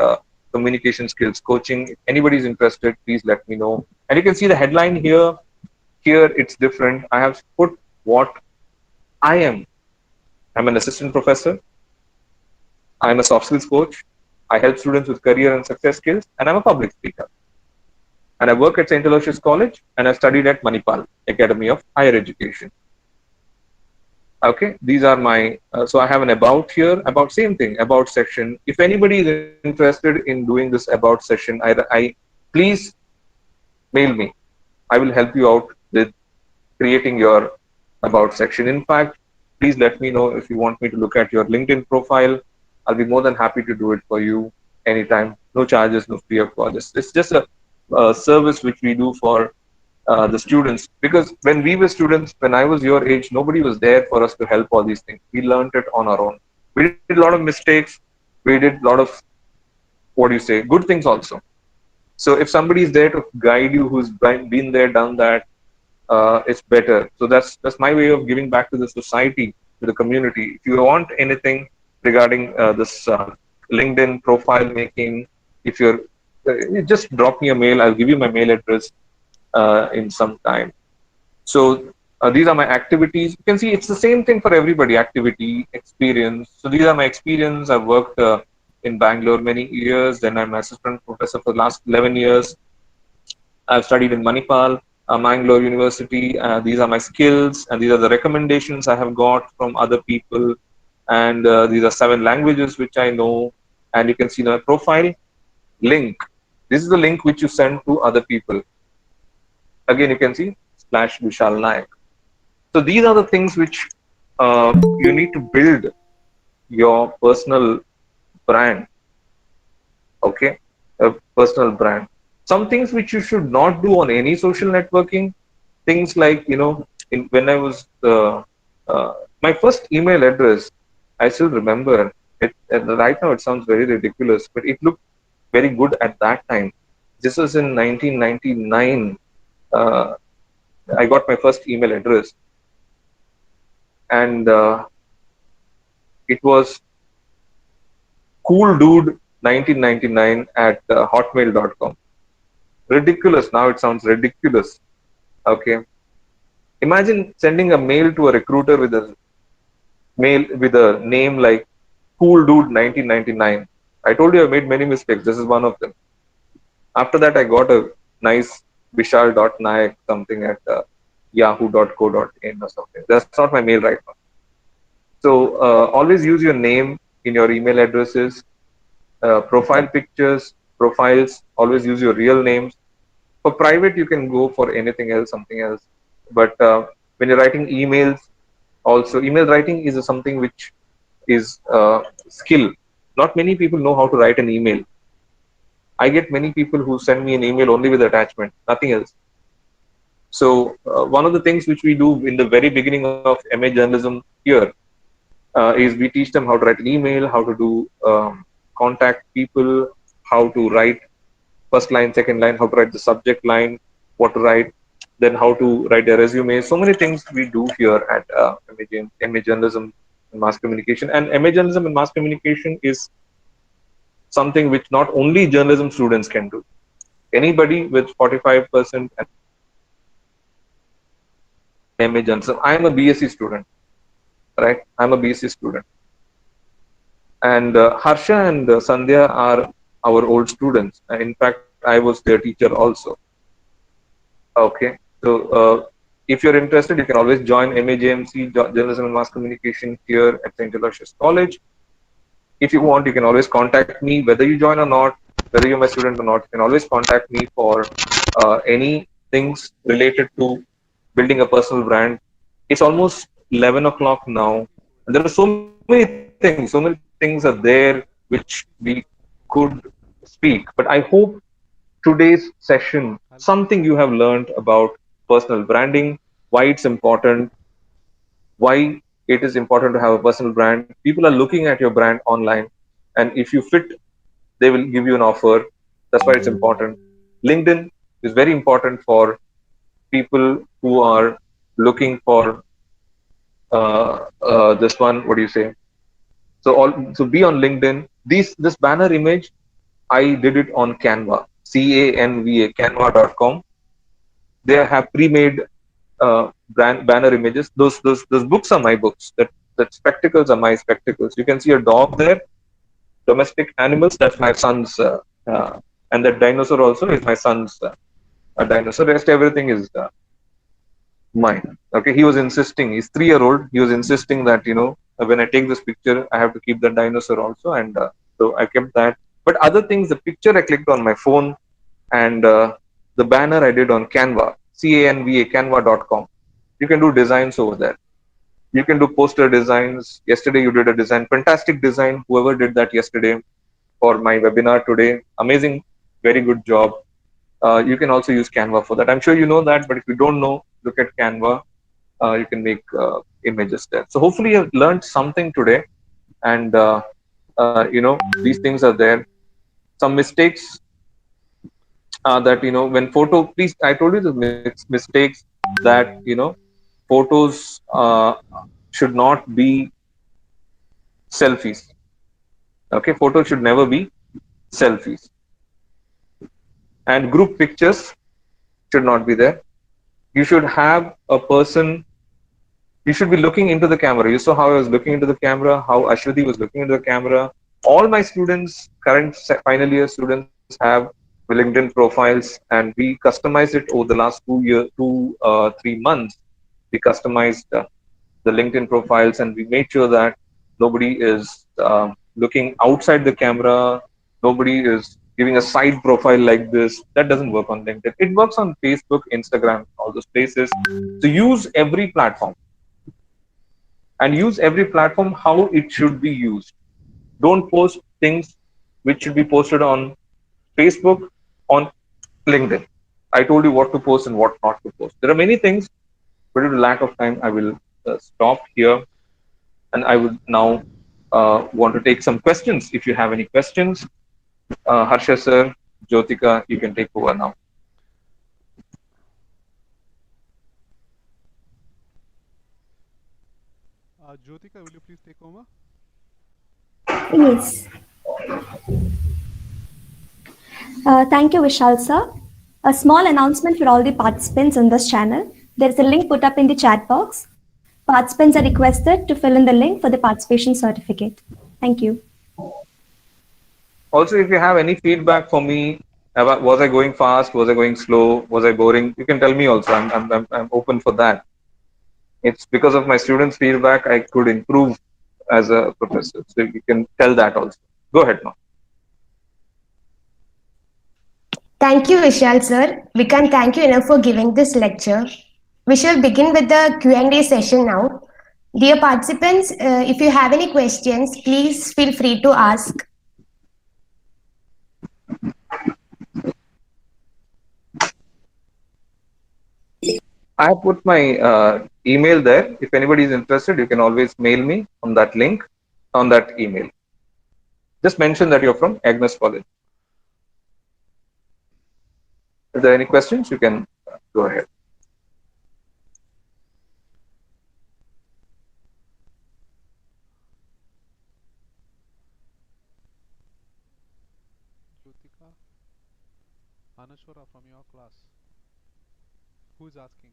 communication skills coaching. If anybody is interested, please let me know. And you can see the headline here. Here it's different. I have put what I am. I'm an assistant professor. I'm a soft skills coach. I help students with career and success skills, and I'm a public speaker. And I work at St. Aloysius College, and I studied at Manipal Academy of Higher Education. Okay, these are my, so I have an about here, about same thing, about section. If anybody is interested in doing this about session, I please mail me. I will help you out with creating your about section. In fact, please let me know if you want me to look at your LinkedIn profile. I'll be more than happy to do it for you anytime. No charges, no free of cost. It's just a service which we do for the students, because when we were students, when I was your age, nobody was there for us to help all these things. We learned it on our own. We did a lot of mistakes. We did a lot of, good things also. So if somebody is there to guide you, who's been there, done that, it's better. So that's my way of giving back to the society, to the community. If you want anything regarding this LinkedIn profile making, if you're just drop me a mail. I'll give you my mail address in some time. So these are my activities. You can see it's the same thing for everybody. Activity, experience. So these are my experience. I've worked in Bangalore many years. Then I'm an assistant professor for the last 11 years. I've studied in Manipal, Mangalore University. These are my skills, and these are the recommendations I have got from other people. And these are 7 languages which I know. And you can see my profile link. This is the link which you send to other people. Again, you can see /Vishal Nayak. So these are the things which you need to build your personal brand. Okay, a personal brand. Some things which you should not do on any social networking, things like, when I was my first email address, I still remember it. Right now, it sounds very ridiculous, but it looked very good at that time. This was in 1999. Uh, I got my first email address, and it was cooldude1999 at hotmail.com. Ridiculous. Now it sounds ridiculous. Okay. Imagine sending a mail to a recruiter with a name like Cool Dude 1999. I told you I made many mistakes. This is one of them. After that, I got a nice vishal.nayak something at yahoo.co.in or something. That's not my mail right now. So always use your name in your email addresses, profile pictures, profiles. Always use your real names. For private, you can go for anything else, something else. But when you're writing emails, also email writing is something which is skill. Not many people know how to write an email. I get many people who send me an email only with attachment, nothing else. So one of the things which we do in the very beginning of MA journalism here is we teach them how to write an email, how to do contact people, how to write first line, second line, how to write the subject line, what to write, then how to write a resume. So many things we do here at MA Journalism and Mass Communication. And MA Journalism and Mass Communication is something which not only journalism students can do. Anybody with 45% MA Journalism. I am a BSc student, right? I'm a BSc student. And Harsha and Sandhya are our old students. In fact, I was their teacher also. Okay. So if you're interested, you can always join MAJMC, Journalism and Mass Communication here at St. Aloysius College. If you want, you can always contact me, whether you join or not, whether you're my student or not. You can always contact me for any things related to building a personal brand. It's almost 11 o'clock now. And there are so many things are there which we could speak. But I hope today's session, something you have learned about personal branding, why it's important, why it is important to have a personal brand. People are looking at your brand online, and if you fit, they will give you an offer. That's why it's important. LinkedIn is very important for people who are looking for this one. What do you say? So be on LinkedIn. This banner image, I did it on Canva, Canva, Canva.com. They have pre-made banner images. Those books are my books. That spectacles are my spectacles. You can see a dog there. Domestic animals. That's my son's, and that dinosaur also is my son's dinosaur. Rest everything is mine. Okay, he was insisting. He's 3-year-old. He was insisting that when I take this picture, I have to keep the dinosaur also, and so I kept that. But other things, the picture I clicked on my phone, and the banner I did on Canva, Canva, Canva.com. You can do designs over there. You can do poster designs. Yesterday you did a design, fantastic design. Whoever did that yesterday for my webinar today, amazing, very good job. You can also use Canva for that. I'm sure you know that, but if you don't know, look at Canva. You can make images there. So hopefully you've learned something today, and these things are there. Some mistakes that when photo, please, I told you the mistakes that photos should not be selfies. Okay, photos should never be selfies, and group pictures should not be there. You should have a person. You should be looking into the camera. You saw how I was looking into the camera, how Ashwati was looking into the camera. All my students, current final year students, have LinkedIn profiles, and we customized it over the last 3 months. We customized the LinkedIn profiles, and we made sure that nobody is looking outside the camera. Nobody is giving a side profile like this. That doesn't work on LinkedIn. It works on Facebook, Instagram, all those places. So use every platform, and use every platform how it should be used. Don't post things which should be posted on Facebook, on LinkedIn. I told you what to post and what not to post. There are many things but due to lack of time, I will stop here, and I would now want to take some questions. If you have any questions, Harsha sir, Jyotika, you can take over now. Jyotika, will you please take over? Yes. Thank you, Vishal sir. A small announcement for all the participants in this channel. There is a link put up in the chat box. Participants are requested to fill in the link for the participation certificate. Thank you. Also, if you have any feedback for me about was I going fast, was I going slow, was I boring, you can tell me also. I'm open for that. It's because of my students' feedback I could improve as a professor. So you can tell that also. Go ahead now. Thank you, Vishal sir. We can't thank you enough for giving this lecture. We shall begin with the Q&A session now. Dear participants, if you have any questions, please feel free to ask. I put my email there. If anybody is interested, you can always mail me on that link, on that email. Just mention that you're from Agnes College. If there are any questions, you can go ahead. Jyotika, Anashwara from your class. Who's asking?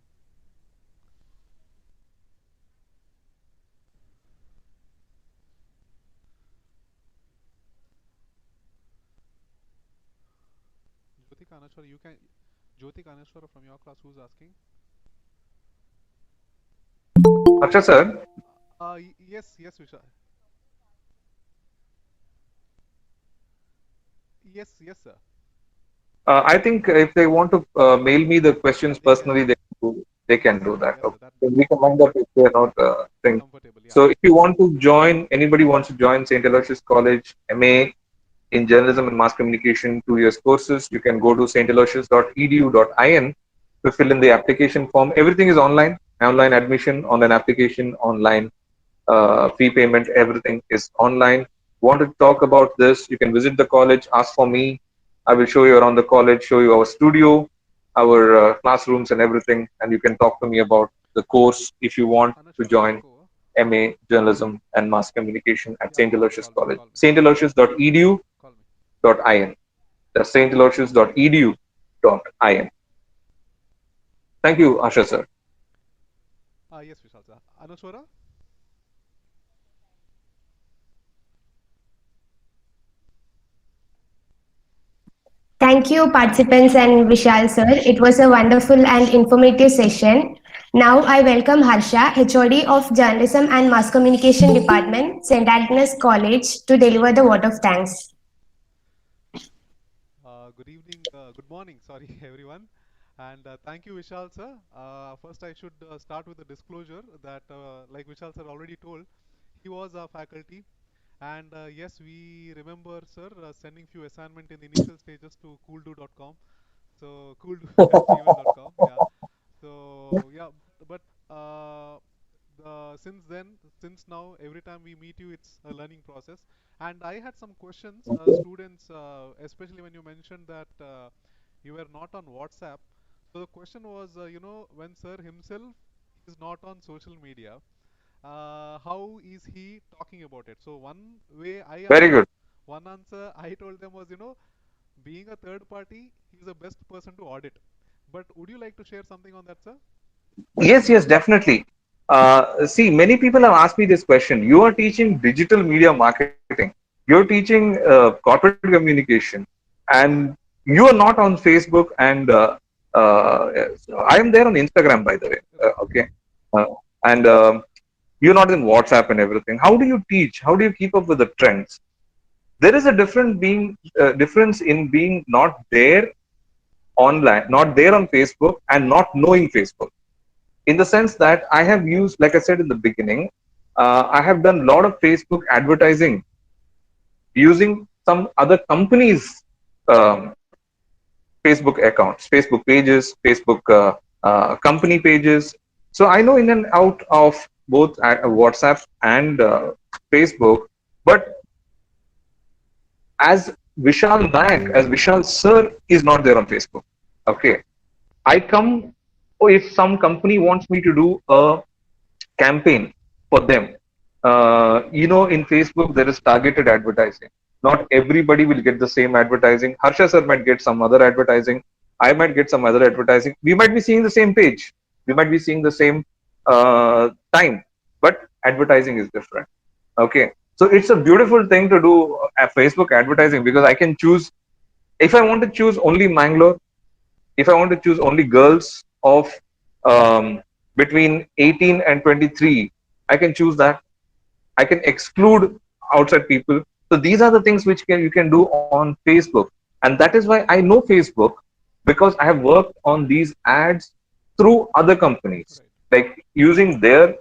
Jyotika, Anashwara, you can. Jyotika, Anashwara from your class. Who's asking? Harsha sir. Yes, Vishal. Yes, sir. I think if they want to mail me the questions personally, they can do that. Yeah, sir. Okay. So we can mind up if they are not thing. Comfortable. Yeah. So if you want to join, anybody wants to join St. Aloysius College MA in Journalism and Mass Communication 2 years courses, you can go to staloysius.edu.in to fill in the application form. Everything is online admission, online application, online fee payment, everything is online. Want to talk about this, you can visit the college, ask for me. I will show you around the college, show you our studio, our classrooms and everything, and you can talk to me about the course if you want to join MA Journalism and Mass Communication at St. Aloysius College. staloysius.edu.in. That's staloysius.edu.in. Thank you, Asha sir. Yes, Vishal sir. Anashwara? Thank you, participants and Vishal sir. It was a wonderful and informative session. Now I welcome Harsha, HOD of Journalism and Mass Communication Department, St. Agnes College, to deliver the vote of thanks. Good evening, good morning, sorry, everyone. And thank you, Vishal sir. First, I should start with a disclosure that, like Vishal sir already told, he was our faculty. And yes, we remember, sir, sending few assignment in the initial stages to cooldo.com. So cooldo@gmail.com. Yeah. So yeah, but since now, every time we meet you, it's a learning process. And I had some questions, students, especially when you mentioned that you were not on WhatsApp. So the question was, when sir himself is not on social media, how is he talking about it? So one way I Very good. one answer I told them was, being a third party, he's the best person to audit. But would you like to share something on that, sir? Yes, definitely. See, many people have asked me this question. You are teaching digital media marketing. You're teaching corporate communication, and you are not on Facebook. And I am there on Instagram, by the way. Okay, and you're not in WhatsApp and everything. How do you teach? How do you keep up with the trends? There is a difference in being not there online, not there on Facebook, and not knowing Facebook. In the sense that I have used, like I said in the beginning, I have done a lot of Facebook advertising using some other companies' um, Facebook accounts, Facebook pages, Facebook company pages. So I know in and out of both WhatsApp and Facebook, but as Vishal Nayak, as Vishal Sir is not there on Facebook. Okay. I come, oh, if some company wants me to do a campaign for them, in Facebook, there is targeted advertising. Not everybody will get the same advertising. Harsha sir might get some other advertising. I might get some other advertising. We might be seeing the same page. We might be seeing the same time, but advertising is different. Okay. So it's a beautiful thing to do Facebook advertising because I can choose if I want to choose only Mangalore, if I want to choose only girls of between 18 and 23, I can choose that. I can exclude outside people. So these are the things which you can do on Facebook. And that is why I know Facebook because I have worked on these ads through other companies, Right. like using their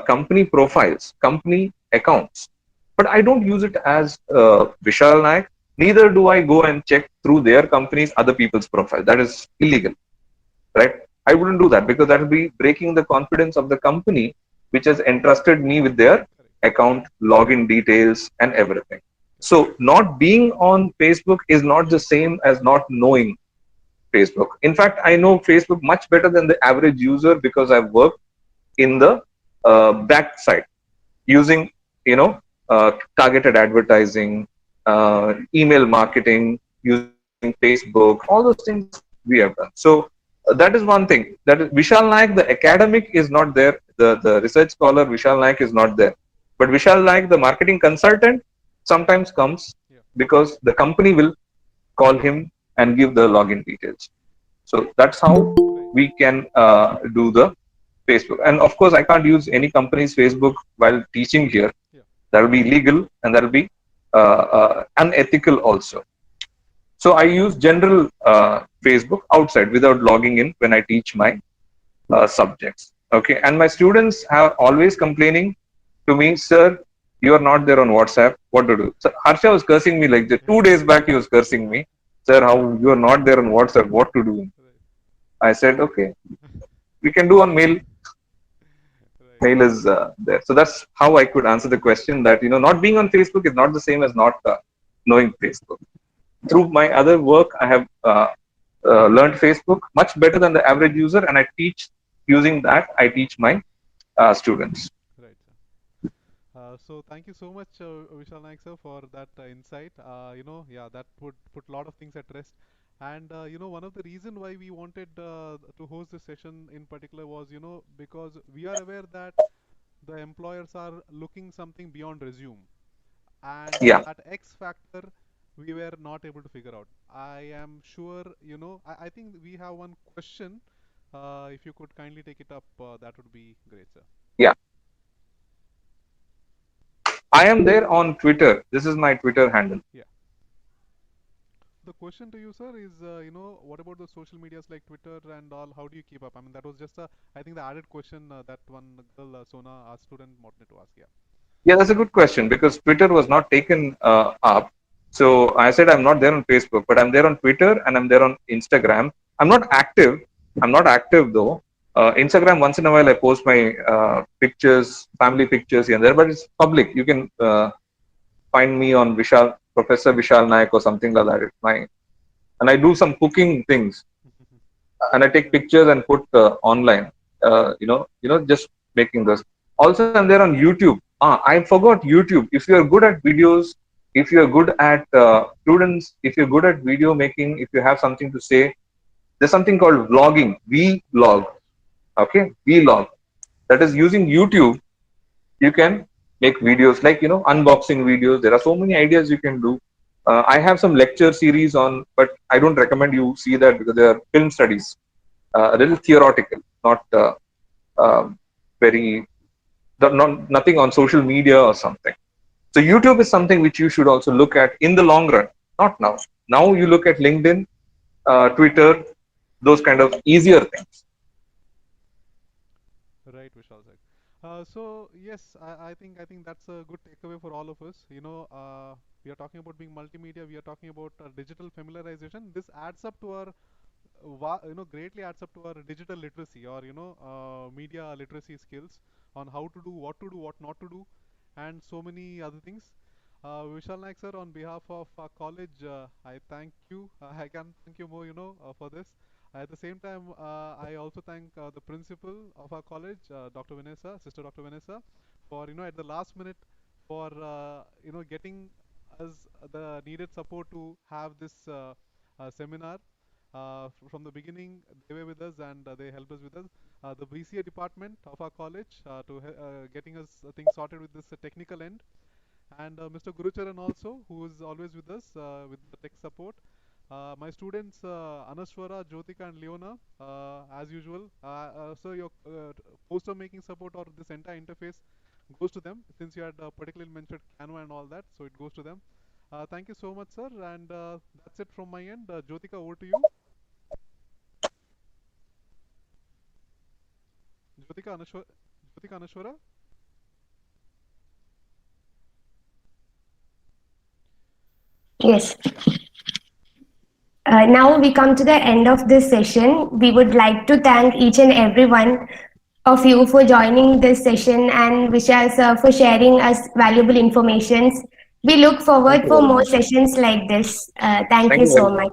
company profiles, company accounts. But I don't use it as Vishal Naik. Neither do I go and check through their companies other people's profile. That is illegal, right? I wouldn't do that because that will be breaking the confidence of the company which has entrusted me with their Correct. account, login details, and everything. So, not being on Facebook is not the same as not knowing Facebook. In fact, I know Facebook much better than the average user because I've worked in the back side using, you know, targeted advertising, email marketing, using Facebook, all those things we have done. So that is one thing. That is Vishal Naik, the academic is not there. The research scholar Vishal Naik is not there. But Vishal Naik, the marketing consultant, sometimes comes Yeah. because the company will call him and give the login details. So that's how Right. we can do the Facebook. And of course, I can't use any company's Facebook while teaching here. Yeah. That will be illegal and that will be unethical also. So I use general Facebook outside without logging in when I teach my subjects. Okay, and my students have always complaining to me, sir, you are not there on WhatsApp. What to do? So Harsha was cursing me like the 2 days back. He was cursing me, sir, how you are not there on WhatsApp? What to do? Right. I said, okay, we can do on mail. Right. Mail is there. So that's how I could answer the question that not being on Facebook is not the same as not knowing Facebook. Through my other work, I have learned Facebook much better than the average user, and I teach using that. I teach my students. Right, sir. So thank you so much, Vishal Naik sir, for that insight. Yeah, that would put a lot of things at rest. And one of the reason why we wanted to host this session in particular was, because we are aware that the employers are looking something beyond resume, and Yeah, that X factor we were not able to figure out. I am sure, I think we have one question. If you could kindly take it up, that would be great, sir. yeah. I am there on Twitter. This is my Twitter handle. Yeah. The question to you, sir, is what about the social medias like Twitter and all? How do you keep up? I mean, that was just I think the added question that one girl, Sona, our student, wanted to ask. Yeah. Yeah, that's a good question because Twitter was not taken up. So I said I'm not there on Facebook, but I'm there on Twitter and I'm there on Instagram. I'm not active. I'm not active though. Instagram once in a while I post my pictures, family pictures here and there, but it's public. You can find me on Vishal, Professor Vishal Naik or something like that. It's my and I do some cooking things and I take Right. pictures and put online. Just making this. Also, I'm there on YouTube. I forgot YouTube. If you are good at videos, if you are good at students, if you're good at video making, if you have something to say, there's something called vlogging. Vlog. Okay, vlog. That is using YouTube. You can make videos like unboxing videos. There are so many ideas you can do. I have some lecture series on, but I don't recommend you see that because they are film studies, a little theoretical, not um very nothing on social media or something. So YouTube is something which you should also look at in the long run, not now. Now you look at LinkedIn, Twitter, those kind of easier things. Right, Vishal sir. So yes, I think that's a good takeaway for all of us. We are talking about being multimedia. We are talking about digital familiarization. This adds up to our greatly adds up to our digital literacy or media literacy skills on how to do, what not to do, and so many other things. Vishal Naik sir, on behalf of our college, I thank you. I can thank you more, for this. At the same time, I also thank the principal of our college, Dr. Vanessa, Sister Dr. Vanessa, for at the last minute for getting us the needed support to have this seminar. From the beginning, they were with us and they helped us with us. The BCA department of our college to getting us things sorted with this technical end, and Mr. Gurucharan also, who is always with us with the tech support. My students Anaswara, Jyotika, and Leona, as usual. So your poster making support or this entire interface goes to them, since you had particularly mentioned Canva and all that, so it goes to them. Thank you so much, sir, and that's it from my end. Jyotika, over to you. Jyotika Anashwara. Yes. Now we come to the end of this session. We would like to thank each and every one of you for joining this session and Vishal sir for sharing us valuable information. We look forward for more sessions like this. Thank you so much.